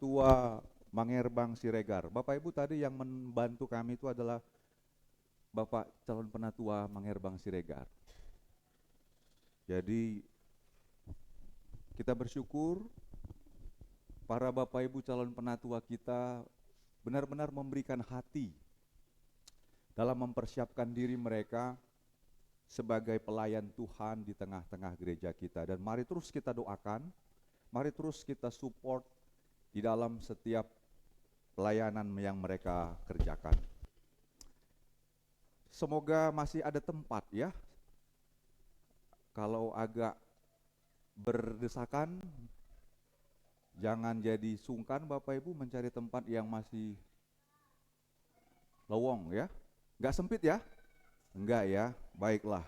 Tua Mangerbang Siregar. Bapak Ibu tadi yang membantu kami itu adalah Bapak calon penatua Mangerbang Siregar. Jadi kita bersyukur para Bapak Ibu calon penatua kita benar-benar memberikan hati dalam mempersiapkan diri mereka sebagai pelayan Tuhan di tengah-tengah gereja kita. Dan mari terus kita doakan, mari terus kita support di dalam setiap pelayanan yang mereka kerjakan. Semoga masih ada tempat ya. Kalau agak berdesakan, jangan jadi sungkan Bapak Ibu mencari tempat yang masih lowong ya. Enggak sempit ya? Enggak ya, baiklah.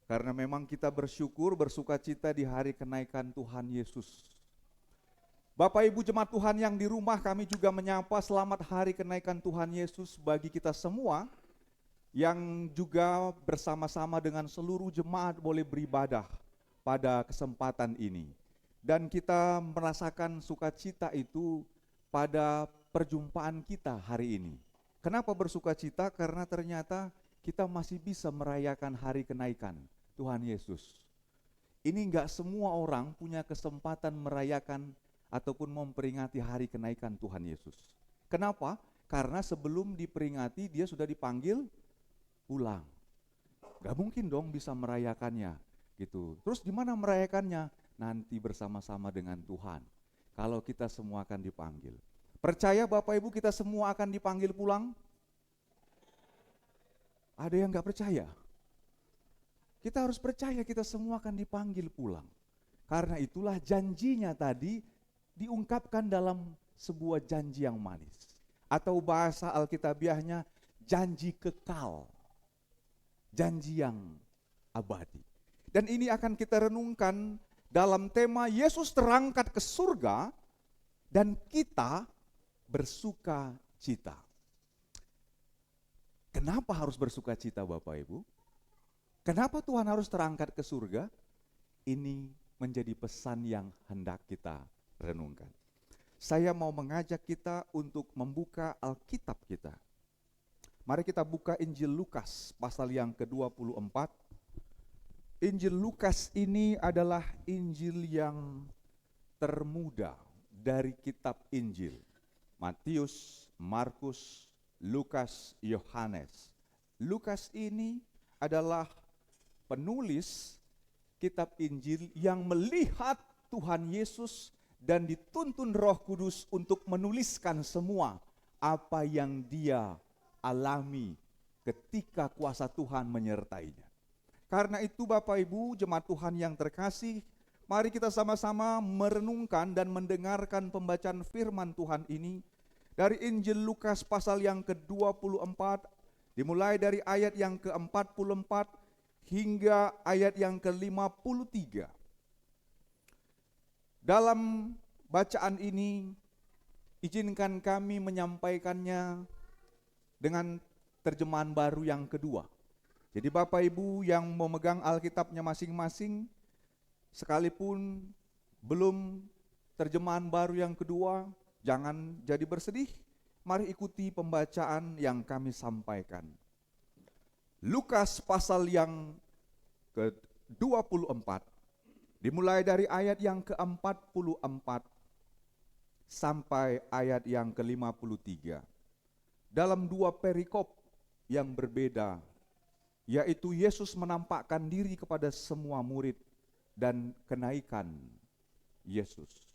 Karena memang kita bersyukur, bersukacita di hari kenaikan Tuhan Yesus. Bapak Ibu jemaat Tuhan yang di rumah, kami juga menyapa selamat hari kenaikan Tuhan Yesus bagi kita semua yang juga bersama-sama dengan seluruh jemaat boleh beribadah pada kesempatan ini. Dan kita merasakan sukacita itu pada perjumpaan kita hari ini. Kenapa bersukacita? Karena ternyata kita masih bisa merayakan hari kenaikan Tuhan Yesus. Ini enggak semua orang punya kesempatan merayakan ataupun memperingati hari kenaikan Tuhan Yesus. Kenapa? Karena sebelum diperingati dia sudah dipanggil pulang. Gak mungkin dong bisa merayakannya gitu. Terus gimana merayakannya? Nanti bersama-sama dengan Tuhan. Kalau kita semua akan dipanggil. Percaya Bapak Ibu kita semua akan dipanggil pulang? Ada yang gak percaya? Kita harus percaya kita semua akan dipanggil pulang. Karena itulah janjinya tadi diungkapkan dalam sebuah janji yang manis. Atau bahasa Alkitabiahnya janji kekal. Janji yang abadi. Dan ini akan kita renungkan dalam tema Yesus terangkat ke surga dan kita bersuka cita. Kenapa harus bersuka cita Bapak Ibu? Kenapa Tuhan harus terangkat ke surga? Ini menjadi pesan yang hendak kita renungkan. Saya mau mengajak kita untuk membuka Alkitab kita. Mari kita buka Injil Lukas pasal yang ke-24. Injil Lukas ini adalah Injil yang termuda dari kitab Injil. Matius, Markus, Lukas, Yohanes. Lukas ini adalah penulis kitab Injil yang melihat Tuhan Yesus dan dituntun Roh Kudus untuk menuliskan semua apa yang dia alami ketika kuasa Tuhan menyertainya. Karena itu Bapak Ibu jemaat Tuhan yang terkasih, mari kita sama-sama merenungkan dan mendengarkan pembacaan firman Tuhan ini dari Injil Lukas pasal yang ke-24, dimulai dari ayat yang ke-44 hingga ayat yang ke-53. Dalam bacaan ini, izinkan kami menyampaikannya dengan terjemahan baru yang kedua. Jadi Bapak Ibu yang memegang Alkitabnya masing-masing, sekalipun belum terjemahan baru yang kedua, jangan jadi bersedih. Mari ikuti pembacaan yang kami sampaikan. Lukas pasal yang ke-24, dimulai dari ayat yang ke-44 sampai ayat yang ke-53. Dalam dua perikop yang berbeda, yaitu Yesus menampakkan diri kepada semua murid dan kenaikan Yesus.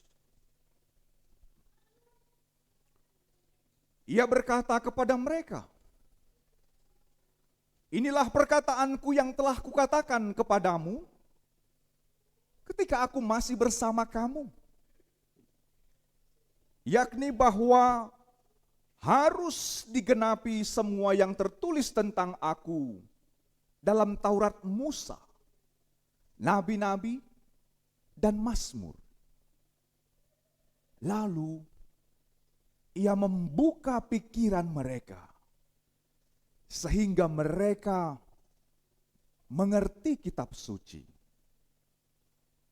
Ia berkata kepada mereka, "Inilah perkataanku yang telah kukatakan kepadamu ketika aku masih bersama kamu, yakni bahwa harus digenapi semua yang tertulis tentang aku dalam Taurat Musa, nabi-nabi, dan Mazmur." Lalu ia membuka pikiran mereka sehingga mereka mengerti kitab suci.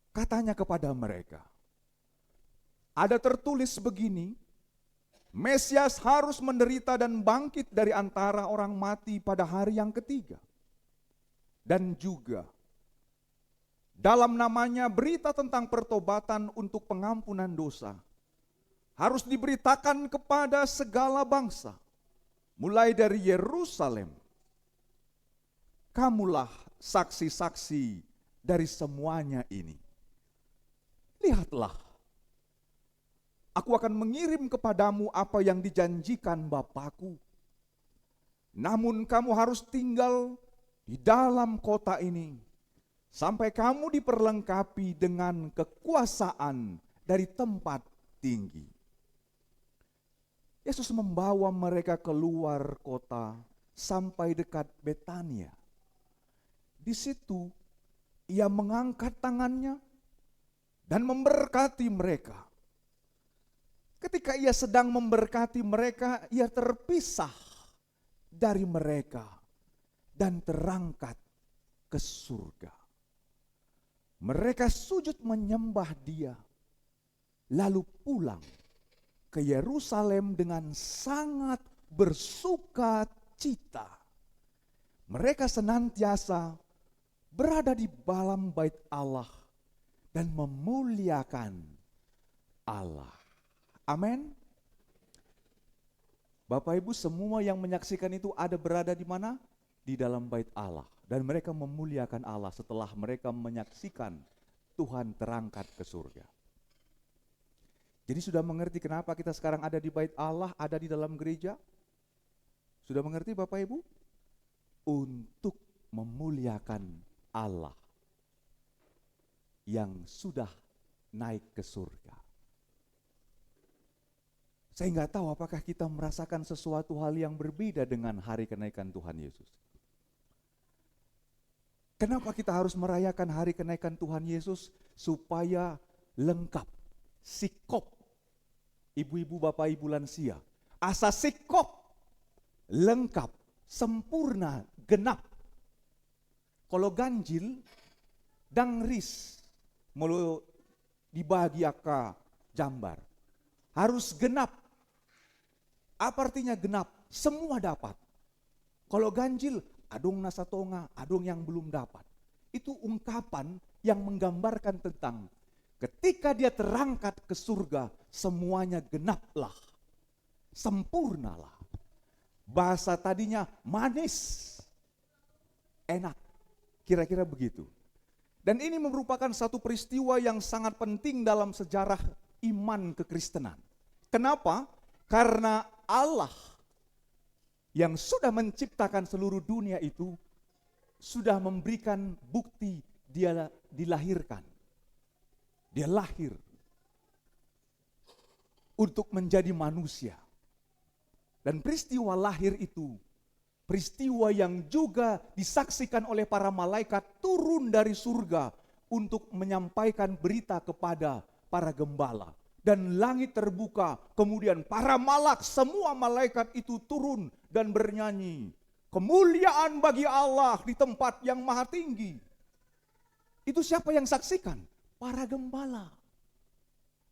Katanya kepada mereka, ada tertulis begini, Mesias harus menderita dan bangkit dari antara orang mati pada hari yang ketiga. Dan juga dalam namanya berita tentang pertobatan untuk pengampunan dosa harus diberitakan kepada segala bangsa, mulai dari Yerusalem. Kamulah saksi-saksi dari semuanya ini. Lihatlah, aku akan mengirim kepadamu apa yang dijanjikan Bapakku. Namun kamu harus tinggal di dalam kota ini sampai kamu diperlengkapi dengan kekuasaan dari tempat tinggi. Yesus membawa mereka keluar kota sampai dekat Betania. Di situ ia mengangkat tangannya dan memberkati mereka. Ketika ia sedang memberkati mereka, ia terpisah dari mereka dan terangkat ke surga. Mereka sujud menyembah dia, lalu pulang ke Yerusalem dengan sangat bersuka cita. Mereka senantiasa berada di dalam bait Allah dan memuliakan Allah. Amin. Bapak Ibu, semua yang menyaksikan itu ada berada di mana? Di dalam bait Allah. Dan mereka memuliakan Allah setelah mereka menyaksikan Tuhan terangkat ke surga. Jadi sudah mengerti kenapa kita sekarang ada di bait Allah, ada di dalam gereja? Sudah mengerti Bapak Ibu? Untuk memuliakan Allah yang sudah naik ke surga. Saya nggak tahu apakah kita merasakan sesuatu hal yang berbeda dengan hari kenaikan Tuhan Yesus. Kenapa kita harus merayakan hari kenaikan Tuhan Yesus? Supaya lengkap, sikop, ibu-ibu, bapak, ibu lansia. Asa sikop, lengkap, sempurna, genap. Kalau ganjil, dangris, mulu dibagi aka jambar. Harus genap. Apa artinya genap? Semua dapat. Kalau ganjil, adong nasatonga, adong yang belum dapat. Itu ungkapan yang menggambarkan tentang ketika dia terangkat ke surga, semuanya genaplah, sempurnalah. Bahasa tadinya manis, enak, kira-kira begitu. Dan ini merupakan satu peristiwa yang sangat penting dalam sejarah iman kekristenan. Kenapa? Karena Allah yang sudah menciptakan seluruh dunia itu sudah memberikan bukti dia dilahirkan. Dia lahir untuk menjadi manusia. Dan peristiwa lahir itu peristiwa yang juga disaksikan oleh para malaikat turun dari surga untuk menyampaikan berita kepada para gembala. Dan langit terbuka, kemudian para malak, semua malaikat itu turun dan bernyanyi, kemuliaan bagi Allah di tempat yang maha tinggi. Itu siapa yang saksikan? Para gembala.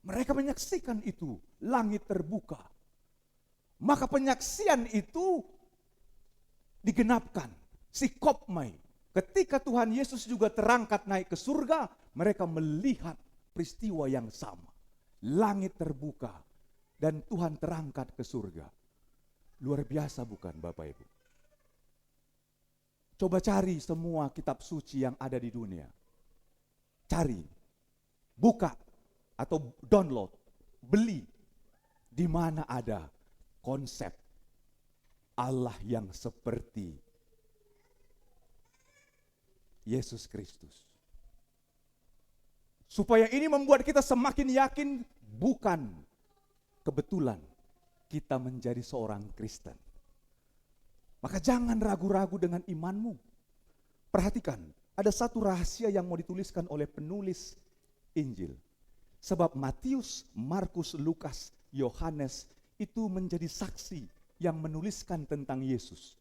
Mereka menyaksikan itu, langit terbuka. Maka penyaksian itu digenapkan, sikopmai. Ketika Tuhan Yesus juga terangkat naik ke surga, mereka melihat peristiwa yang sama. Langit terbuka dan Tuhan terangkat ke surga. Luar biasa bukan Bapak Ibu? Coba cari semua kitab suci yang ada di dunia. Cari, buka atau download, beli. Di mana ada konsep Allah yang seperti Yesus Kristus. Supaya ini membuat kita semakin yakin bukan kebetulan kita menjadi seorang Kristen. Maka jangan ragu-ragu dengan imanmu. Perhatikan, ada satu rahasia yang mau dituliskan oleh penulis Injil. Sebab Matius, Markus, Lukas, Yohanes itu menjadi saksi yang menuliskan tentang Yesus.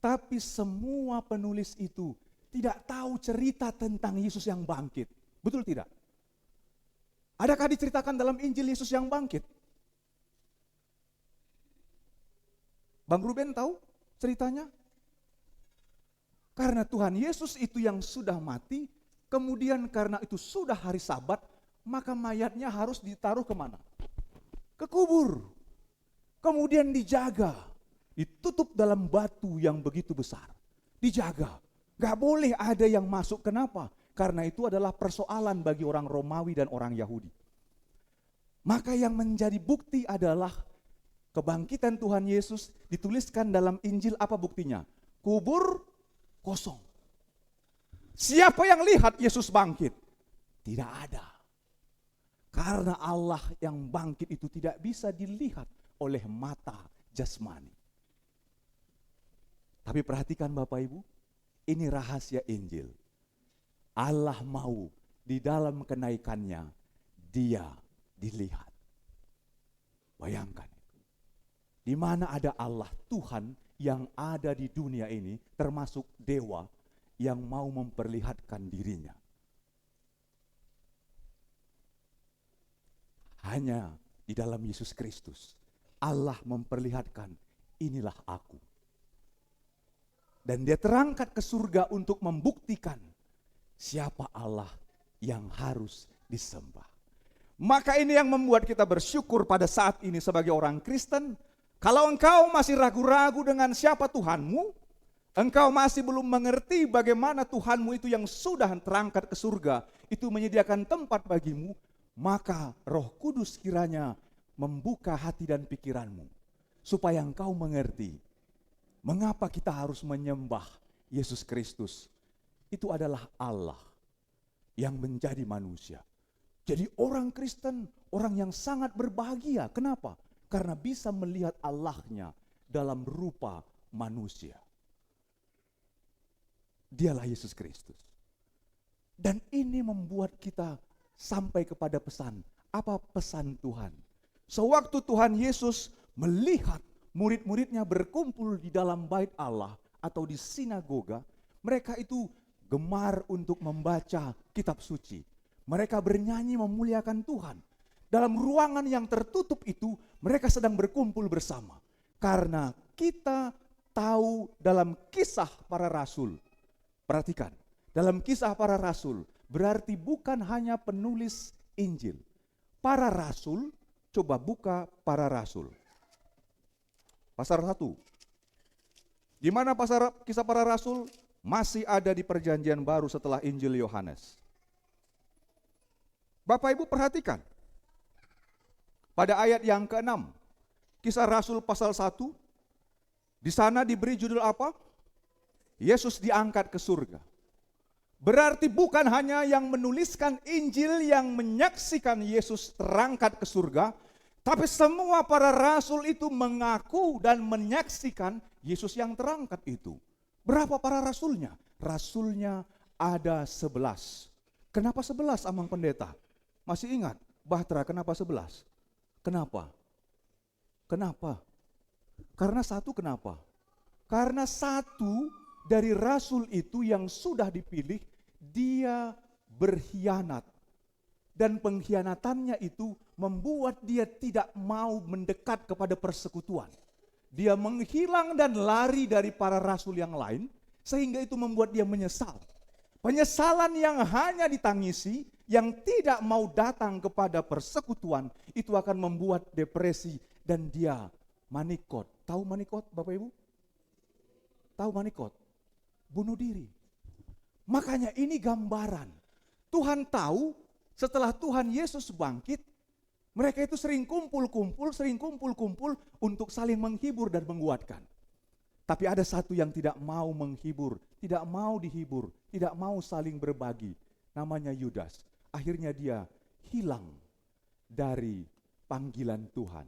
Tapi semua penulis itu tidak tahu cerita tentang Yesus yang bangkit. Betul tidak? Adakah diceritakan dalam Injil Yesus yang bangkit? Bang Ruben tahu ceritanya? Karena Tuhan Yesus itu yang sudah mati, kemudian karena itu sudah hari Sabat, maka mayatnya harus ditaruh kemana? Ke kubur. Kemudian dijaga, ditutup dalam batu yang begitu besar. Dijaga, gak boleh ada yang masuk. Kenapa? Karena itu adalah persoalan bagi orang Romawi dan orang Yahudi. Maka yang menjadi bukti adalah kebangkitan Tuhan Yesus. Dituliskan dalam Injil, apa buktinya? Kubur kosong. Siapa yang lihat Yesus bangkit? Tidak ada. Karena Allah yang bangkit itu tidak bisa dilihat oleh mata jasmani. Tapi perhatikan Bapak Ibu, ini rahasia Injil. Allah mau di dalam kenaikannya dia dilihat. Bayangkan, di mana ada Allah Tuhan yang ada di dunia ini, termasuk dewa yang mau memperlihatkan dirinya. Hanya di dalam Yesus Kristus Allah memperlihatkan, inilah aku. Dan dia terangkat ke surga untuk membuktikan siapa Allah yang harus disembah. Maka ini yang membuat kita bersyukur pada saat ini sebagai orang Kristen. Kalau engkau masih ragu-ragu dengan siapa Tuhanmu, engkau masih belum mengerti bagaimana Tuhanmu itu yang sudah terangkat ke surga, itu menyediakan tempat bagimu, maka Roh Kudus kiranya membuka hati dan pikiranmu, supaya engkau mengerti mengapa kita harus menyembah Yesus Kristus. Itu adalah Allah yang menjadi manusia. Jadi orang Kristen, orang yang sangat berbahagia. Kenapa? Karena bisa melihat Allahnya dalam rupa manusia. Dialah Yesus Kristus. Dan ini membuat kita sampai kepada pesan. Apa pesan Tuhan? Sewaktu Tuhan Yesus melihat murid-muridnya berkumpul di dalam bait Allah atau di sinagoga, mereka itu gemar untuk membaca kitab suci. Mereka bernyanyi memuliakan Tuhan. Dalam ruangan yang tertutup itu, mereka sedang berkumpul bersama. Karena kita tahu dalam kisah para rasul, perhatikan, dalam kisah para rasul, berarti bukan hanya penulis Injil. Para rasul, coba buka para rasul. Pasal 1. Di mana kisah para rasul? Masih ada di perjanjian baru setelah Injil Yohanes. Bapak Ibu perhatikan. Pada ayat yang ke-6, kisah Rasul pasal 1, di sana diberi judul apa? Yesus diangkat ke surga. Berarti bukan hanya yang menuliskan Injil yang menyaksikan Yesus terangkat ke surga, tapi semua para rasul itu mengaku dan menyaksikan Yesus yang terangkat itu. Berapa para rasulnya? Rasulnya ada 11. Kenapa 11, Amang Pendeta? Masih ingat? Bahtera, kenapa 11? Kenapa? Kenapa? Karena satu kenapa? Karena satu dari rasul itu yang sudah dipilih, dia berkhianat. Dan pengkhianatannya itu membuat dia tidak mau mendekat kepada persekutuan. Dia menghilang dan lari dari para rasul yang lain, sehingga itu membuat dia menyesal. Penyesalan yang hanya ditangisi, yang tidak mau datang kepada persekutuan, itu akan membuat depresi dan dia manikot. Tahu manikot, Bapak Ibu? Tahu manikot? Bunuh diri. Makanya ini gambaran. Tuhan tahu setelah Tuhan Yesus bangkit, mereka itu sering kumpul-kumpul untuk saling menghibur dan menguatkan. Tapi ada satu yang tidak mau menghibur, tidak mau dihibur, tidak mau saling berbagi. Namanya Yudas. Akhirnya dia hilang dari panggilan Tuhan.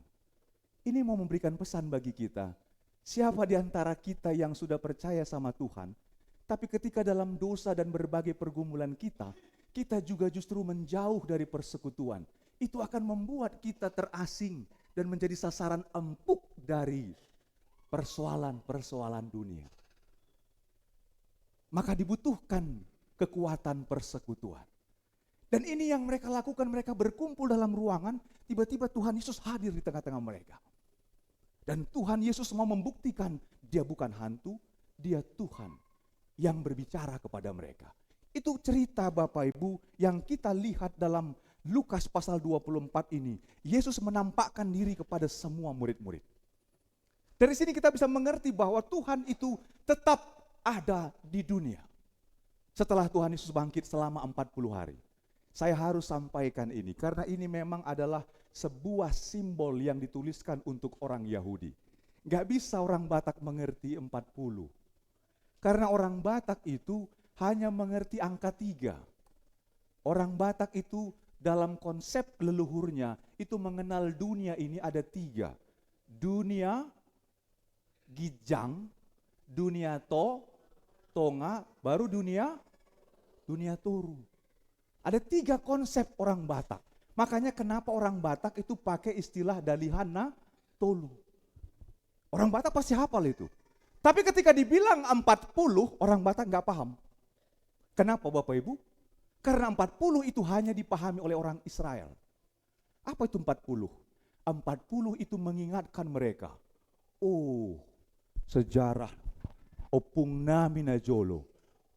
Ini mau memberikan pesan bagi kita. Siapa di antara kita yang sudah percaya sama Tuhan, tapi ketika dalam dosa dan berbagai pergumulan kita juga justru menjauh dari persekutuan. Itu akan membuat kita terasing dan menjadi sasaran empuk dari persoalan-persoalan dunia. Maka dibutuhkan kekuatan persekutuan. Dan ini yang mereka lakukan, mereka berkumpul dalam ruangan, tiba-tiba Tuhan Yesus hadir di tengah-tengah mereka. Dan Tuhan Yesus mau membuktikan dia bukan hantu, dia Tuhan yang berbicara kepada mereka. Itu cerita Bapak Ibu yang kita lihat dalam Lukas pasal 24 ini. Yesus menampakkan diri kepada semua murid-murid. Dari sini kita bisa mengerti bahwa Tuhan itu tetap ada di dunia. Setelah Tuhan Yesus bangkit selama 40 hari. Saya harus sampaikan ini karena ini memang adalah sebuah simbol yang dituliskan untuk orang Yahudi. Gak bisa orang Batak mengerti 40. Karena orang Batak itu hanya mengerti angka 3. Orang Batak itu dalam konsep leluhurnya itu mengenal dunia ini ada 3. Dunia Gijang, dunia Tonga, baru dunia Toru. Ada 3 konsep orang Batak. Makanya kenapa orang Batak itu pakai istilah Dalihana Tolu. Orang Batak pasti hafal itu. Tapi ketika dibilang 40, orang Batak nggak paham. Kenapa Bapak Ibu? Karena 40 itu hanya dipahami oleh orang Israel. Apa itu 40? 40 itu mengingatkan mereka. Oh, sejarah opung nami na jolo.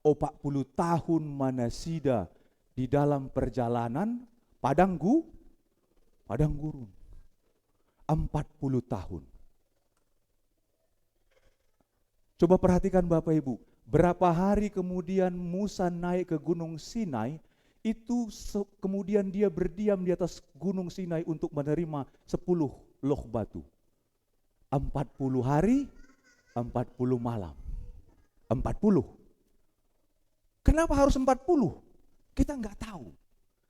40 tahun manasida di dalam perjalanan padang gurun. 40 tahun. Coba perhatikan Bapak Ibu, berapa hari kemudian Musa naik ke Gunung Sinai, itu kemudian dia berdiam di atas Gunung Sinai untuk menerima 10 loh batu. 40 hari, 40 malam. 40. Kenapa harus 40? Kita nggak tahu.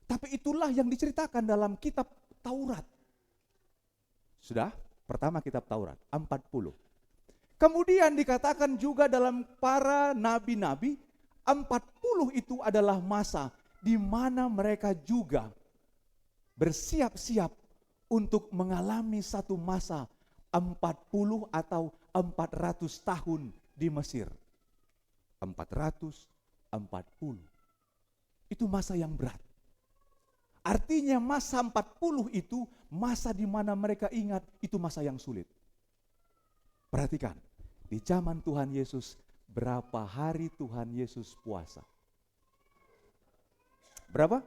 Tapi itulah yang diceritakan dalam kitab Taurat. Sudah? Pertama kitab Taurat, 40. Kemudian dikatakan juga dalam para nabi-nabi, 40 itu adalah masa di mana mereka juga bersiap-siap untuk mengalami satu masa 40 atau 400 tahun di Mesir. 440. Itu masa yang berat. Artinya masa 40 itu masa di mana mereka ingat itu masa yang sulit. Perhatikan, di zaman Tuhan Yesus, berapa hari Tuhan Yesus puasa? Berapa?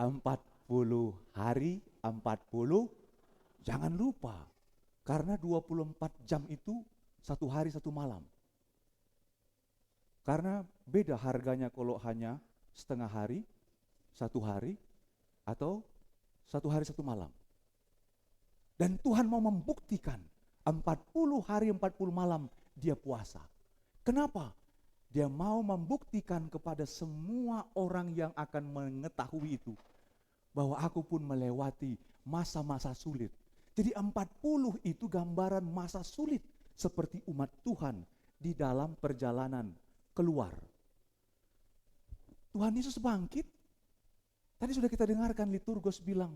40 hari, 40. Jangan lupa, karena 24 jam itu 1 hari 1 malam. Karena beda harganya kalau hanya setengah hari, 1 hari, atau 1 hari 1 malam. Dan Tuhan mau membuktikan 40 hari 40 malam dia puasa. Kenapa? Dia mau membuktikan kepada semua orang yang akan mengetahui itu, bahwa aku pun melewati masa-masa sulit. Jadi 40 itu gambaran masa sulit seperti umat Tuhan di dalam perjalanan keluar. Tuhan Yesus bangkit. Tadi sudah kita dengarkan liturgos bilang,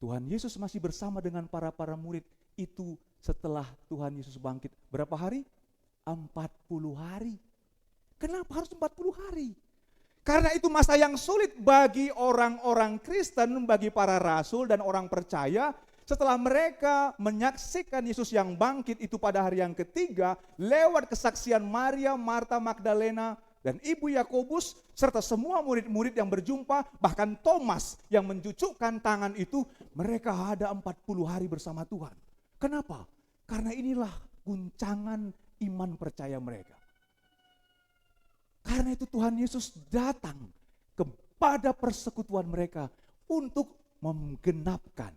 Tuhan Yesus masih bersama dengan para murid itu setelah Tuhan Yesus bangkit. Berapa hari? 40 hari. Kenapa harus 40 hari? Karena itu masa yang sulit bagi orang-orang Kristen, bagi para rasul dan orang percaya. Setelah mereka menyaksikan Yesus yang bangkit itu pada hari yang ketiga, lewat kesaksian Maria, Marta Magdalena, dan Ibu Yakobus, serta semua murid-murid yang berjumpa, bahkan Thomas yang mencucukkan tangan itu, mereka ada 40 hari bersama Tuhan. Kenapa? Karena inilah guncangan iman percaya mereka. Karena itu Tuhan Yesus datang kepada persekutuan mereka untuk menggenapkan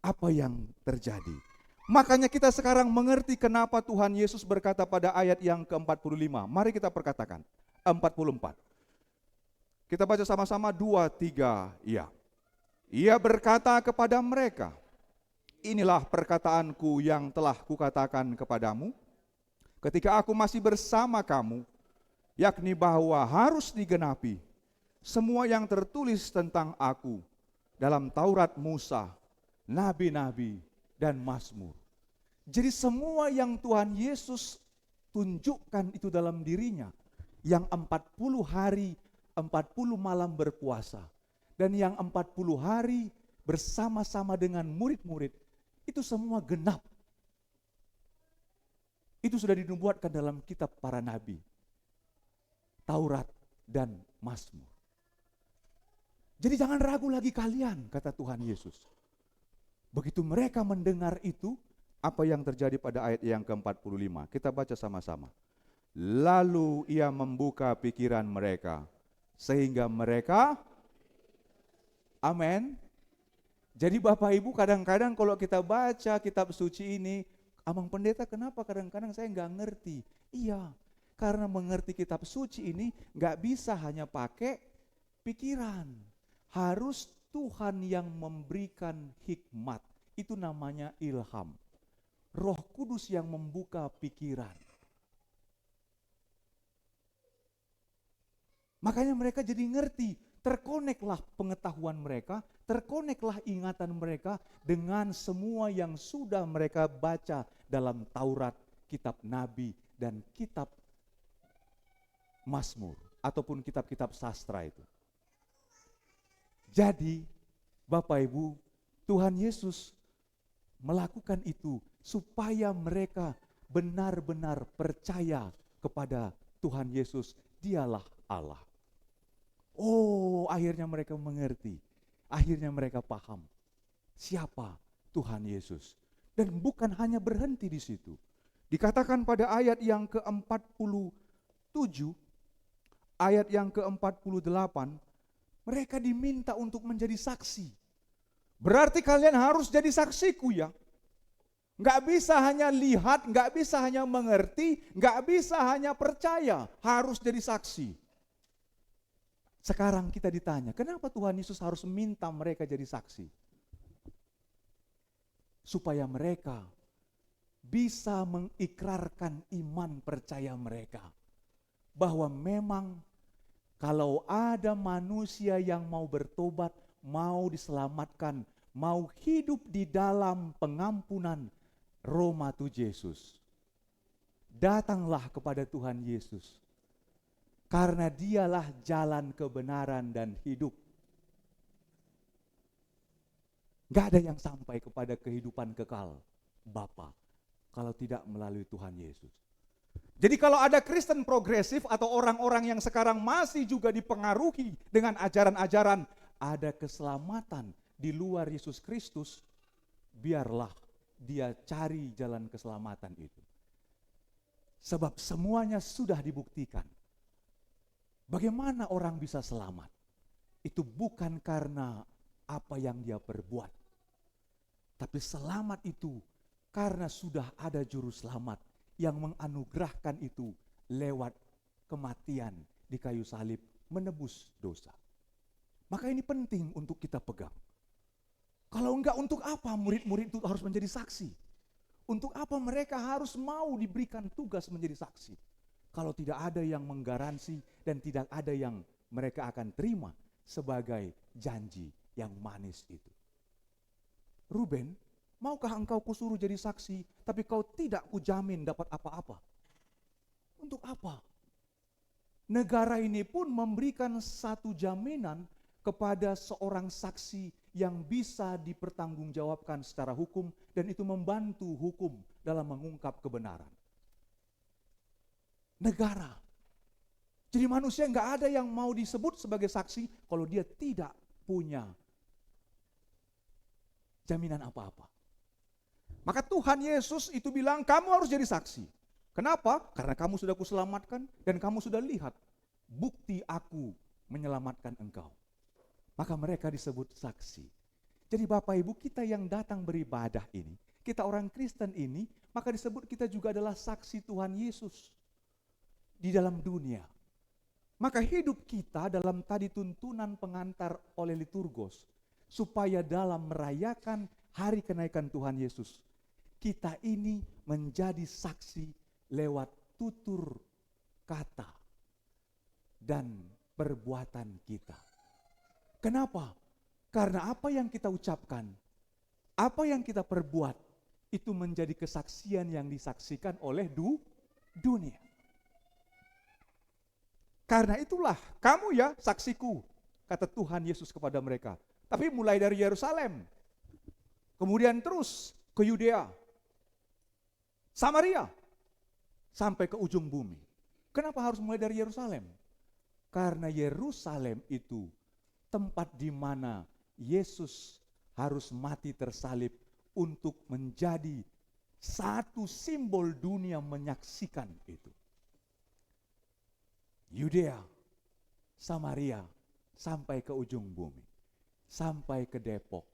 apa yang terjadi. Makanya kita sekarang mengerti kenapa Tuhan Yesus berkata pada ayat yang ke-45. Mari kita perkatakan, 44. Kita baca sama-sama 2, 3, iya. Ia berkata kepada mereka, inilah perkataanku yang telah kukatakan kepadamu ketika aku masih bersama kamu, yakni bahwa harus digenapi semua yang tertulis tentang aku dalam Taurat Musa, nabi-nabi, dan Mazmur. Jadi semua yang Tuhan Yesus tunjukkan itu dalam dirinya, yang 40 hari 40 malam berpuasa. Dan yang 40 hari bersama-sama dengan murid-murid, itu semua genap. Itu sudah dinubuatkan dalam kitab para nabi, Taurat dan Mazmur. Jadi jangan ragu lagi kalian, kata Tuhan Yesus. Begitu mereka mendengar itu, apa yang terjadi pada ayat yang ke-45? Kita baca sama-sama. Lalu ia membuka pikiran mereka, sehingga mereka, amin. Jadi Bapak Ibu, kadang-kadang kalau kita baca kitab suci ini, Abang Pendeta, kenapa kadang-kadang saya nggak ngerti? Iya, karena mengerti kitab suci ini nggak bisa hanya pakai pikiran. Harus Tuhan yang memberikan hikmat. Itu namanya ilham. Roh Kudus yang membuka pikiran. Makanya mereka jadi ngerti, terkoneklah pengetahuan mereka, terkoneklah ingatan mereka dengan semua yang sudah mereka baca dalam Taurat, kitab Nabi, dan kitab Mazmur, ataupun kitab-kitab sastra itu. Jadi, Bapak Ibu, Tuhan Yesus melakukan itu supaya mereka benar-benar percaya kepada Tuhan Yesus, Dialah Allah. Oh, akhirnya mereka mengerti. Akhirnya mereka paham siapa Tuhan Yesus. Dan bukan hanya berhenti di situ. Dikatakan pada ayat yang ke-47, ayat yang ke-48, mereka diminta untuk menjadi saksi. Berarti kalian harus jadi saksiku ya. Nggak bisa hanya lihat, nggak bisa hanya mengerti, nggak bisa hanya percaya, harus jadi saksi. Sekarang kita ditanya, kenapa Tuhan Yesus harus minta mereka jadi saksi? Supaya mereka bisa mengikrarkan iman percaya mereka. Bahwa memang kalau ada manusia yang mau bertobat, mau diselamatkan, mau hidup di dalam pengampunan Roma Tuhan Yesus, datanglah kepada Tuhan Yesus. Karena dialah jalan kebenaran dan hidup. Gak ada yang sampai kepada kehidupan kekal Bapa kalau tidak melalui Tuhan Yesus. Jadi kalau ada Kristen progresif atau orang-orang yang sekarang masih juga dipengaruhi dengan ajaran-ajaran ada keselamatan di luar Yesus Kristus, biarlah dia cari jalan keselamatan itu. Sebab semuanya sudah dibuktikan. Bagaimana orang bisa selamat? Itu bukan karena apa yang dia perbuat. Tapi selamat itu karena sudah ada juru selamat yang menganugerahkan itu lewat kematian di kayu salib menebus dosa. Maka ini penting untuk kita pegang. Kalau enggak, untuk apa murid-murid itu harus menjadi saksi? Untuk apa mereka harus mau diberikan tugas menjadi saksi? Kalau tidak ada yang menggaransi dan tidak ada yang mereka akan terima sebagai janji yang manis itu. Ruben, maukah engkau kusuruh jadi saksi, tapi kau tidak kujamin dapat apa-apa? Untuk apa? Negara ini pun memberikan satu jaminan kepada seorang saksi yang bisa dipertanggungjawabkan secara hukum, dan itu membantu hukum dalam mengungkap kebenaran. Negara. Jadi manusia nggak ada yang mau disebut sebagai saksi kalau dia tidak punya jaminan apa-apa. Maka Tuhan Yesus itu bilang, kamu harus jadi saksi. Kenapa? Karena kamu sudah kuselamatkan dan kamu sudah lihat bukti aku menyelamatkan engkau. Maka mereka disebut saksi. Jadi Bapak Ibu, kita yang datang beribadah ini, kita orang Kristen ini, maka disebut kita juga adalah saksi Tuhan Yesus di dalam dunia. Maka hidup kita dalam tadi tuntunan pengantar oleh liturgos, supaya dalam merayakan hari kenaikan Tuhan Yesus, kita ini menjadi saksi lewat tutur kata dan perbuatan kita. Kenapa? Karena apa yang kita ucapkan, apa yang kita perbuat, itu menjadi kesaksian yang disaksikan oleh dunia. Karena itulah kamu ya saksiku, kata Tuhan Yesus kepada mereka. Tapi mulai dari Yerusalem, kemudian terus ke Yudea, Samaria, sampai ke ujung bumi. Kenapa harus mulai dari Yerusalem? Karena Yerusalem itu tempat di mana Yesus harus mati tersalib untuk menjadi satu simbol dunia menyaksikan itu. Yudea, Samaria, sampai ke ujung bumi, sampai ke Depok.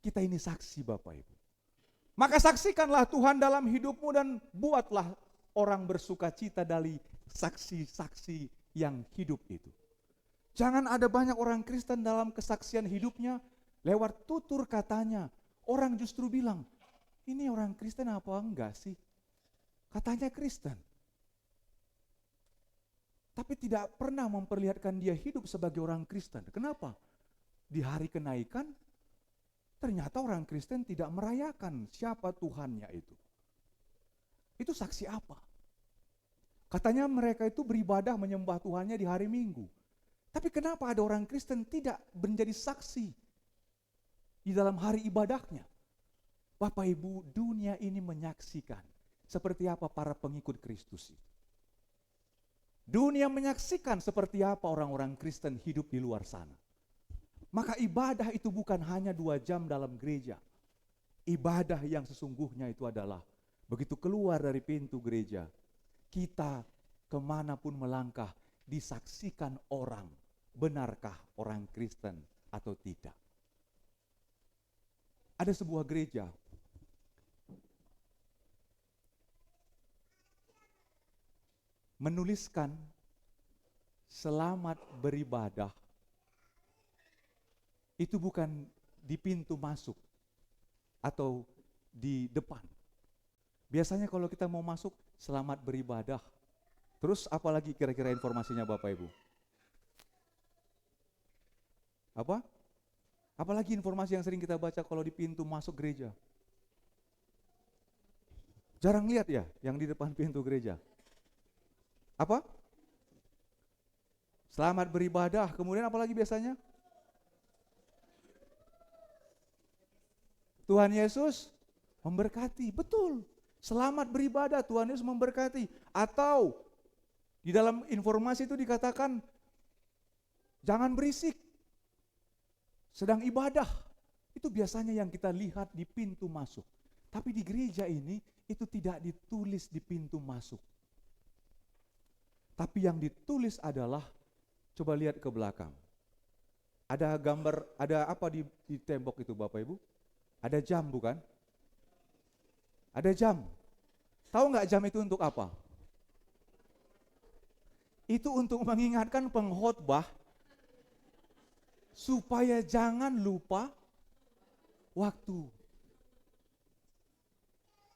Kita ini saksi Bapak Ibu. Maka saksikanlah Tuhan dalam hidupmu dan buatlah orang bersuka cita dari saksi-saksi yang hidup itu. Jangan ada banyak orang Kristen dalam kesaksian hidupnya, lewat tutur katanya, orang justru bilang, ini orang Kristen apa enggak sih? Katanya Kristen. Tapi tidak pernah memperlihatkan dia hidup sebagai orang Kristen. Kenapa? Di hari kenaikan, ternyata orang Kristen tidak merayakan siapa Tuhannya itu. Itu saksi apa? Katanya mereka itu beribadah menyembah Tuhannya di hari Minggu. Tapi kenapa ada orang Kristen tidak menjadi saksi di dalam hari ibadahnya? Bapak Ibu, dunia ini menyaksikan seperti apa para pengikut Kristus itu. Dunia menyaksikan seperti apa orang-orang Kristen hidup di luar sana. Maka ibadah itu bukan hanya 2 jam dalam gereja. Ibadah yang sesungguhnya itu adalah begitu keluar dari pintu gereja, kita kemanapun melangkah disaksikan orang, benarkah orang Kristen atau tidak. Ada sebuah gereja menuliskan selamat beribadah itu bukan di pintu masuk atau di depan. Biasanya kalau kita mau masuk, selamat beribadah. Terus apalagi kira-kira informasinya Bapak Ibu? Apa? Apalagi informasi yang sering kita baca kalau di pintu masuk gereja? Jarang lihat ya yang di depan pintu gereja. Apa? Selamat beribadah. Kemudian apa lagi biasanya? Tuhan Yesus memberkati. Betul. Selamat beribadah, Tuhan Yesus memberkati. Atau di dalam informasi itu dikatakan jangan berisik. Sedang ibadah. Itu biasanya yang kita lihat di pintu masuk. Tapi di gereja ini itu tidak ditulis di pintu masuk. Tapi yang ditulis adalah, coba lihat ke belakang. Ada gambar, ada apa di tembok itu Bapak Ibu? Ada jam bukan? Ada jam. Tahu nggak jam itu untuk apa? Itu untuk mengingatkan pengkhotbah supaya jangan lupa waktu.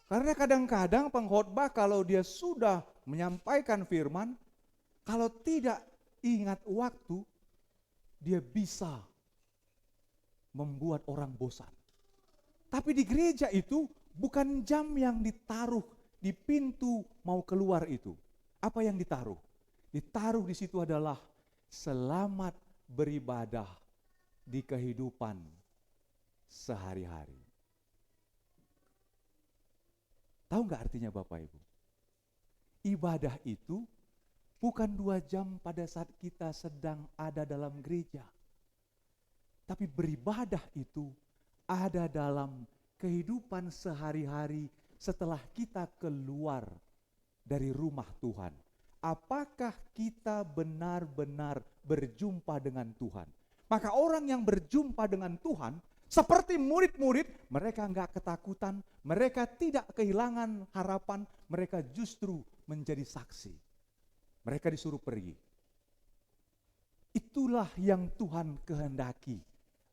Karena kadang-kadang pengkhotbah kalau dia sudah menyampaikan firman, kalau tidak ingat waktu, dia bisa membuat orang bosan. Tapi di gereja itu bukan jam yang ditaruh di pintu mau keluar itu. Apa yang ditaruh? Ditaruh di situ adalah selamat beribadah di kehidupan sehari-hari. Tahu nggak artinya Bapak Ibu? Ibadah itu bukan 2 jam pada saat kita sedang ada dalam gereja. Tapi beribadah itu ada dalam kehidupan sehari-hari setelah kita keluar dari rumah Tuhan. Apakah kita benar-benar berjumpa dengan Tuhan? Maka orang yang berjumpa dengan Tuhan, seperti murid-murid, mereka enggak ketakutan, mereka tidak kehilangan harapan, mereka justru menjadi saksi. Mereka disuruh pergi. Itulah yang Tuhan kehendaki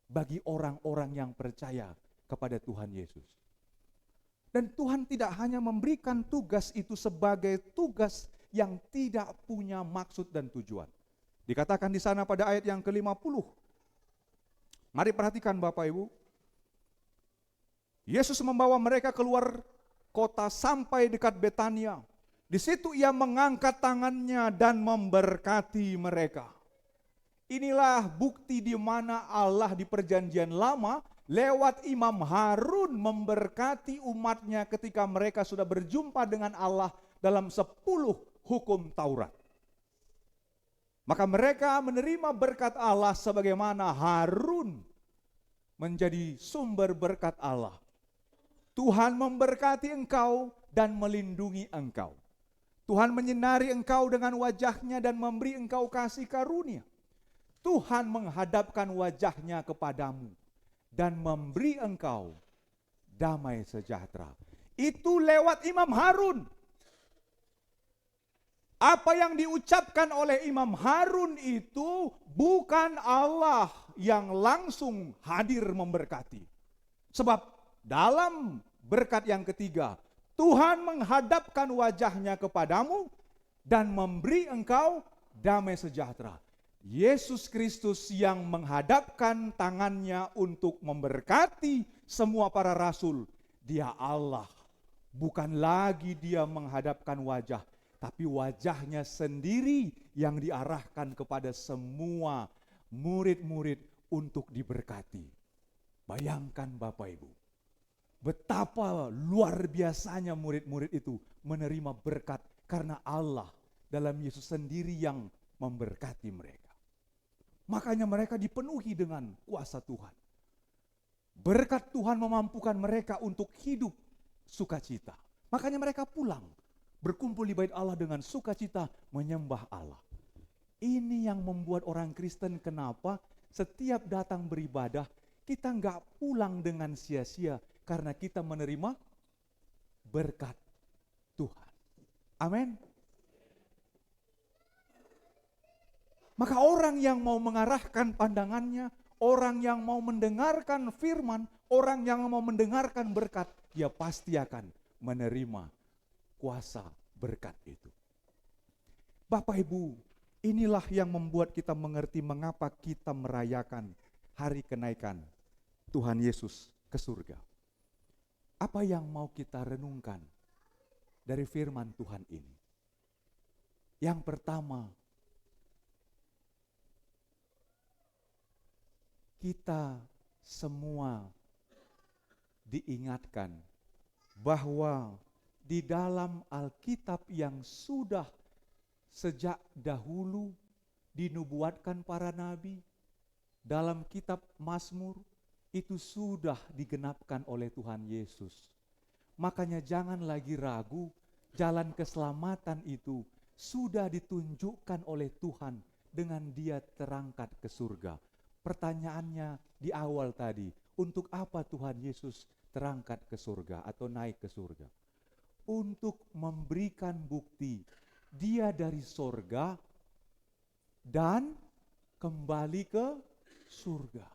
bagi orang-orang yang percaya kepada Tuhan Yesus. Dan Tuhan tidak hanya memberikan tugas itu sebagai tugas yang tidak punya maksud dan tujuan. Dikatakan di sana pada ayat yang ke-50. Mari perhatikan Bapak Ibu. Yesus membawa mereka keluar kota sampai dekat Betania. Di situ ia mengangkat tangannya dan memberkati mereka. Inilah bukti di mana Allah di perjanjian lama lewat Imam Harun memberkati umatnya ketika mereka sudah berjumpa dengan Allah dalam 10 hukum Taurat. Maka mereka menerima berkat Allah sebagaimana Harun menjadi sumber berkat Allah. Tuhan memberkati engkau dan melindungi engkau. Tuhan menyinari engkau dengan wajahnya dan memberi engkau kasih karunia. Tuhan menghadapkan wajahnya kepadamu dan memberi engkau damai sejahtera. Itu lewat Imam Harun. Apa yang diucapkan oleh Imam Harun itu bukan Allah yang langsung hadir memberkati. Sebab dalam berkat yang ketiga, Tuhan menghadapkan wajahnya kepadamu dan memberi engkau damai sejahtera. Yesus Kristus yang menghadapkan tangannya untuk memberkati semua para rasul. Dia Allah, bukan lagi dia menghadapkan wajah, tapi wajahnya sendiri yang diarahkan kepada semua murid-murid untuk diberkati. Bayangkan Bapak Ibu, betapa luar biasanya murid-murid itu menerima berkat karena Allah dalam Yesus sendiri yang memberkati mereka. Makanya mereka dipenuhi dengan kuasa Tuhan. Berkat Tuhan memampukan mereka untuk hidup sukacita. Makanya mereka pulang, berkumpul di bait Allah dengan sukacita menyembah Allah. Ini yang membuat orang Kristen kenapa setiap datang beribadah kita nggak pulang dengan sia-sia karena kita menerima berkat Tuhan. Amin. Maka orang yang mau mengarahkan pandangannya, orang yang mau mendengarkan firman, orang yang mau mendengarkan berkat, dia pasti akan menerima kuasa berkat itu. Bapak Ibu, inilah yang membuat kita mengerti mengapa kita merayakan hari kenaikan Tuhan Yesus ke surga. Apa yang mau kita renungkan dari firman Tuhan ini? Yang pertama, kita semua diingatkan bahwa di dalam Alkitab yang sudah sejak dahulu dinubuatkan para nabi, dalam kitab Mazmur itu sudah digenapkan oleh Tuhan Yesus. Makanya jangan lagi ragu, jalan keselamatan itu sudah ditunjukkan oleh Tuhan dengan dia terangkat ke surga. Pertanyaannya di awal tadi, untuk apa Tuhan Yesus terangkat ke surga atau naik ke surga? Untuk memberikan bukti dia dari surga dan kembali ke surga.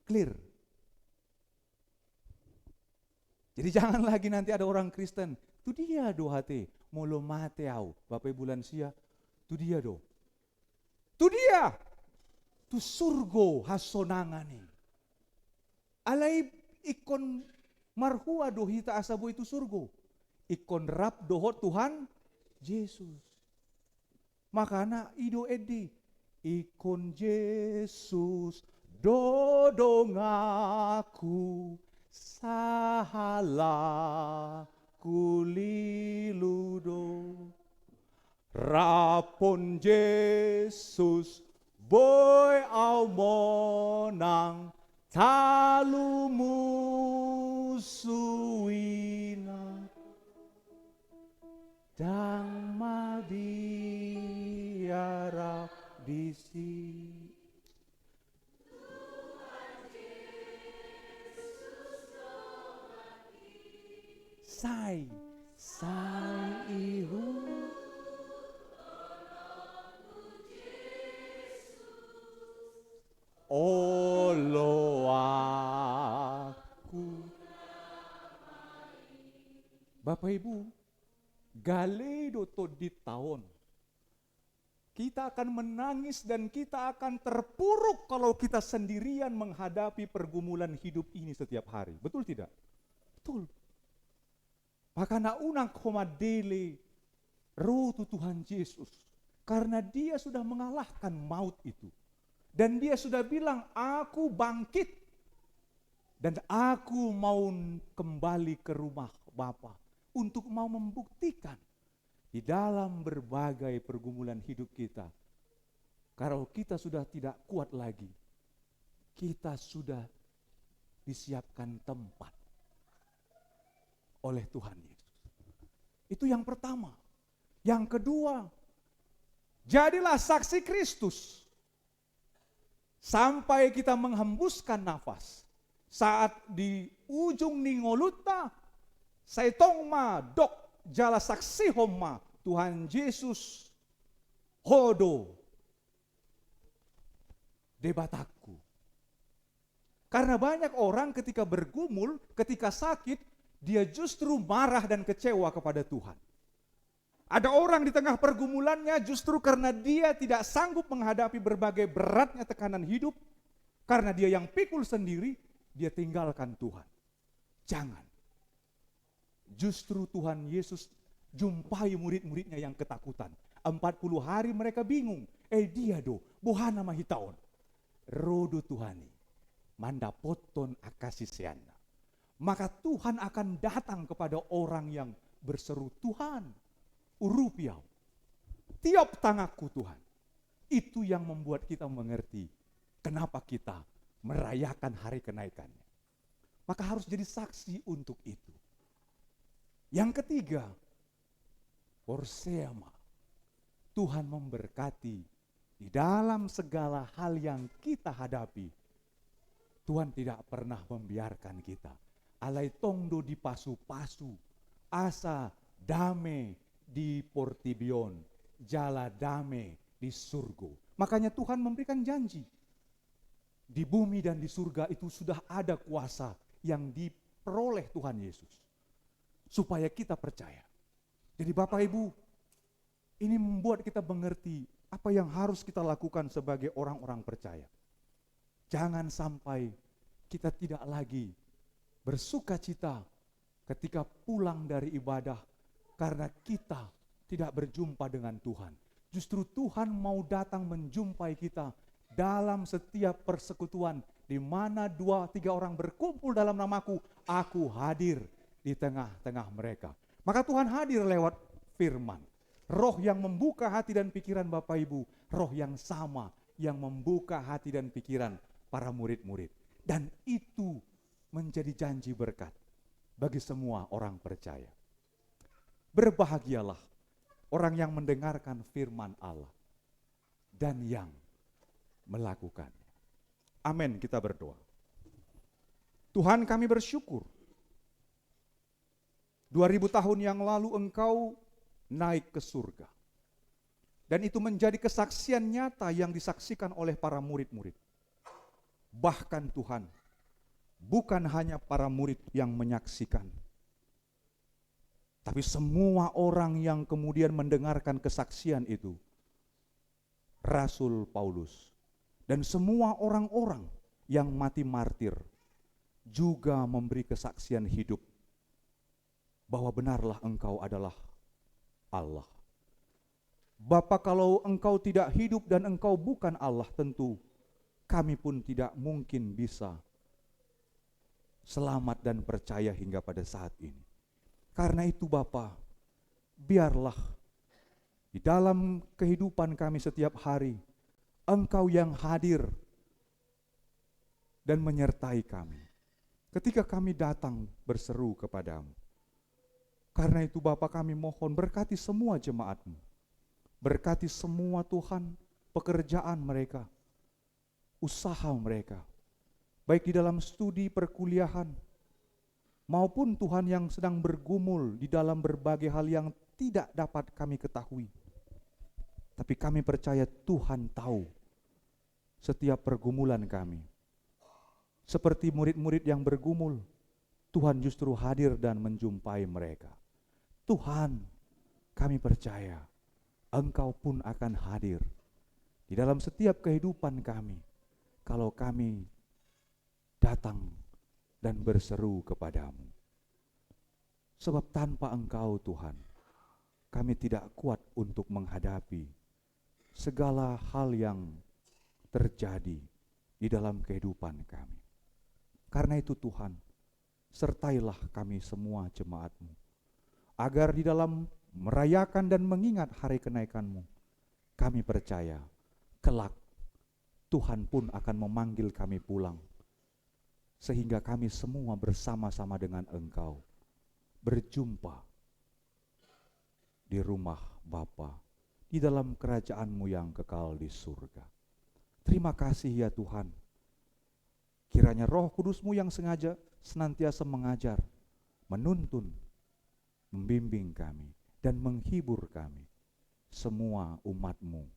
Clear. Jadi jangan lagi nanti ada orang Kristen, itu dia do hati, molo mate au, Bapak bulan sia, itu dia do. Itu dia. Itu surgo hasonangani. Alai ikon marhua dohita asabu itu surgo. Ikon rap dohot Tuhan Yesus. Makana ido edi. Ikon Yesus dodongaku sahala kuliludo. Rapon Yesus boy au monang talumu suina dang mabiara bisi. Sai ihu olo aku. Bapak Ibu, galedo to di tahun. Kita akan menangis dan kita akan terpuruk kalau kita sendirian menghadapi pergumulan hidup ini setiap hari. Betul tidak? Betul. Maka naunang komadele roh tu Tuhan Yesus. Karena dia sudah mengalahkan maut itu. Dan dia sudah bilang, aku bangkit. Dan aku mau kembali ke rumah Bapa untuk mau membuktikan di dalam berbagai pergumulan hidup kita. Kalau kita sudah tidak kuat lagi, kita sudah disiapkan tempat oleh Tuhan Yesus. Itu yang pertama. Yang kedua, jadilah saksi Kristus. Sampai kita menghembuskan nafas. Saat di ujung ningoluta, saitong ma dok jala saksi homa Tuhan Yesus hodo debataku. Karena banyak orang ketika bergumul, ketika sakit, dia justru marah dan kecewa kepada Tuhan. Ada orang di tengah pergumulannya justru karena dia tidak sanggup menghadapi berbagai beratnya tekanan hidup, karena dia yang pikul sendiri, dia tinggalkan Tuhan. Jangan. Justru Tuhan Yesus jumpai murid-muridnya yang ketakutan. 40 hari mereka bingung. Dia do, bohana mahitaon. Rodo Tuhani, manda poton akasiseana. Maka Tuhan akan datang kepada orang yang berseru, Tuhan, urupiau, tiap tanganku Tuhan. Itu yang membuat kita mengerti kenapa kita merayakan hari kenaikannya. Maka harus jadi saksi untuk itu. Yang ketiga, Porseama, Tuhan memberkati di dalam segala hal yang kita hadapi. Tuhan tidak pernah membiarkan kita. Alai tongdo di pasu-pasu, asa dame di portibion, jala dame di surgo. Makanya Tuhan memberikan janji. Di bumi dan di surga itu sudah ada kuasa yang diperoleh Tuhan Yesus. Supaya kita percaya. Jadi Bapak Ibu, ini membuat kita mengerti apa yang harus kita lakukan sebagai orang-orang percaya. Jangan sampai kita tidak lagi bersuka cita ketika pulang dari ibadah karena kita tidak berjumpa dengan Tuhan. Justru Tuhan mau datang menjumpai kita dalam setiap persekutuan di mana 2-3 orang berkumpul dalam namaku, aku hadir di tengah-tengah mereka. Maka Tuhan hadir lewat firman. Roh yang membuka hati dan pikiran Bapak Ibu, roh yang sama yang membuka hati dan pikiran para murid-murid. Dan itu menjadi janji berkat bagi semua orang percaya. Berbahagialah orang yang mendengarkan firman Allah dan yang melakukannya. Amin, kita berdoa. Tuhan, kami bersyukur 2000 tahun yang lalu Engkau naik ke surga. Dan itu menjadi kesaksian nyata yang disaksikan oleh para murid-murid. Bahkan Tuhan, bukan hanya para murid yang menyaksikan, tapi semua orang yang kemudian mendengarkan kesaksian itu, Rasul Paulus, dan semua orang-orang yang mati martir juga memberi kesaksian hidup bahwa benarlah Engkau adalah Allah. Bapa, kalau Engkau tidak hidup dan Engkau bukan Allah, tentu kami pun tidak mungkin bisa selamat dan percaya hingga pada saat ini. Karena itu Bapa, biarlah di dalam kehidupan kami setiap hari, Engkau yang hadir dan menyertai kami. Ketika kami datang berseru kepadamu. Karena itu Bapa, kami mohon berkati semua jemaat-Mu. Berkati semua Tuhan pekerjaan mereka, usaha mereka. Baik di dalam studi perkuliahan, maupun Tuhan yang sedang bergumul di dalam berbagai hal yang tidak dapat kami ketahui. Tapi kami percaya Tuhan tahu setiap pergumulan kami. Seperti murid-murid yang bergumul, Tuhan justru hadir dan menjumpai mereka. Tuhan, kami percaya Engkau pun akan hadir di dalam setiap kehidupan kami kalau kami datang dan berseru kepadamu. Sebab tanpa Engkau Tuhan, kami tidak kuat untuk menghadapi segala hal yang terjadi di dalam kehidupan kami. Karena itu Tuhan, sertailah kami semua jemaat-Mu, agar di dalam merayakan dan mengingat hari kenaikan-Mu, kami percaya kelak Tuhan pun akan memanggil kami pulang, sehingga kami semua bersama-sama dengan Engkau berjumpa di rumah Bapa, di dalam kerajaan-Mu yang kekal di surga. Terima kasih ya Tuhan. Kiranya Roh Kudus-Mu yang senantiasa mengajar, menuntun, membimbing kami, dan menghibur kami, semua umat-Mu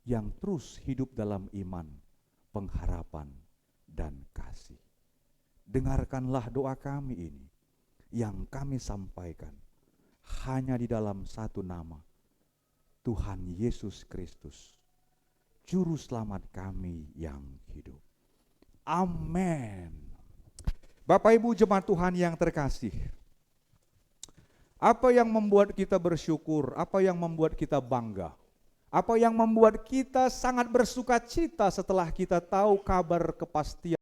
yang terus hidup dalam iman, pengharapan, dan kasih. Dengarkanlah doa kami ini yang kami sampaikan hanya di dalam satu nama, Tuhan Yesus Kristus, Juru Selamat kami yang hidup. Amin. Bapak Ibu jemaat Tuhan yang terkasih, apa yang membuat kita bersyukur, apa yang membuat kita bangga, apa yang membuat kita sangat bersuka cita setelah kita tahu kabar kepastian